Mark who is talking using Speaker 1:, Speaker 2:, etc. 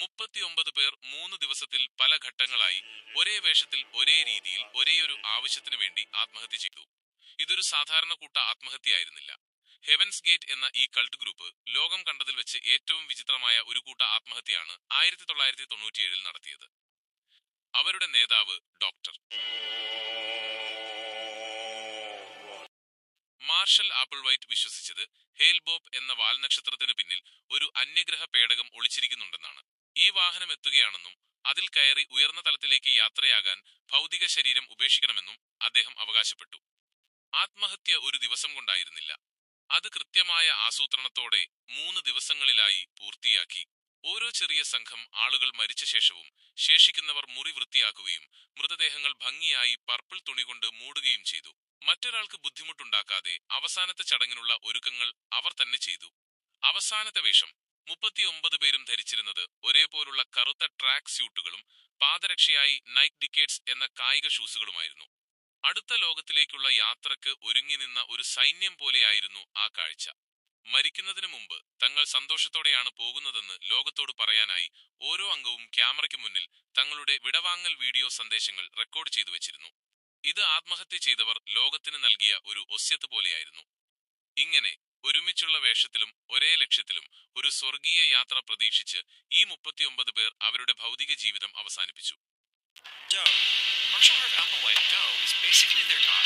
Speaker 1: 39 പേർ 3 ദിവസത്തിൽ പല ഘട്ടങ്ങളായി ഒരേ വേഷത്തിൽ ഒരേ രീതിയിൽ ഒരേയൊരു ആവശ്യത്തിനു വേണ്ടി ആത്മഹത്യ ചെയ്തു. ഇതൊരു സാധാരണ കൂട്ട ആത്മഹത്യയായിരുന്നില്ല. ഹെവൻസ് ഗേറ്റ് എന്ന ഈ കൾട്ട് ഗ്രൂപ്പ് ലോകം കണ്ടതിൽ വെച്ച് ഏറ്റവും വിചിത്രമായ ഒരു കൂട്ട ആത്മഹത്യയാണ് 1997 നടത്തിയത്. അവരുടെ നേതാവ് ഡോക്ടർ മാർഷൽ ആപ്പിൾവൈറ്റ് വിശ്വസിച്ചത് ഹേൽ ബോപ്പ് എന്ന വാൽനക്ഷത്രത്തിന് പിന്നിൽ ഒരു അന്യഗ്രഹ പേടകം ഒളിച്ചിരിക്കുന്നുണ്ടെന്നാണ്. ഈ വാഹനം എത്തുകയാണെന്നും അതിൽ കയറി ഉയർന്ന തലത്തിലേക്ക് യാത്രയാകാൻ ഭൗതിക ശരീരം ഉപേക്ഷിക്കണമെന്നും അദ്ദേഹം അവകാശപ്പെട്ടു. ആത്മഹത്യ ഒരു ദിവസം കൊണ്ടായിരുന്നില്ല. അത് കൃത്യമായ ആസൂത്രണത്തോടെ 3 ദിവസങ്ങളിലായി പൂർത്തിയാക്കി. ഓരോ ചെറിയ സംഘം ആളുകൾ മരിച്ച ശേഷവും ശേഷിക്കുന്നവർ മുറി വൃത്തിയാക്കുകയും മൃതദേഹങ്ങൾ ഭംഗിയായി പർപ്പിൾ തുണി കൊണ്ട് മൂടുകയും ചെയ്തു. മറ്റൊരാൾക്ക് ബുദ്ധിമുട്ടുണ്ടാക്കാതെ അവസാനത്തെ ചടങ്ങിനുള്ള ഒരുക്കങ്ങൾ അവർ തന്നെ ചെയ്തു. അവസാനത്തെ വേഷം 39 പേരും ധരിച്ചിരുന്നത് ഒരേപോലുള്ള കറുത്ത ട്രാക്ക് സ്യൂട്ടുകളും പാദരക്ഷയായി നൈക്ക് ഡിക്കേറ്റ്സ് എന്ന കായിക ഷൂസുകളുമായിരുന്നു. അടുത്ത ലോകത്തിലേക്കുള്ള യാത്രക്ക് ഒരുങ്ങി നിന്ന ഒരു സൈന്യം പോലെയായിരുന്നു ആ കാഴ്ച. മരിക്കുന്നതിന് മുമ്പ് തങ്ങൾ സന്തോഷത്തോടെയാണ് പോകുന്നതെന്ന് ലോകത്തോട് പറയാനായി ഓരോ അംഗവും ക്യാമറയ്ക്ക് മുന്നിൽ തങ്ങളുടെ വിടവാങ്ങൽ വീഡിയോ സന്ദേശങ്ങൾ റെക്കോർഡ് ചെയ്തു വെച്ചിരുന്നു. ഇത് ആത്മഹത്യ ചെയ്തവർ ലോകത്തിന് നൽകിയ ഒരു ഒസ്യത്ത് പോലെയായിരുന്നു. ഇങ്ങനെ ഒരുമിച്ചുള്ള വേഷത്തിലും ഒരേ ലക്ഷ്യത്തിലും ഒരു സ്വർഗീയ യാത്ര പ്രതീക്ഷിച്ച് ഈ 39 പേർ അവരുടെ ഭൗതിക ജീവിതം അവസാനിപ്പിച്ചു.
Speaker 2: Doe. Marshall Herb Applewhite, Doe, is basically their God.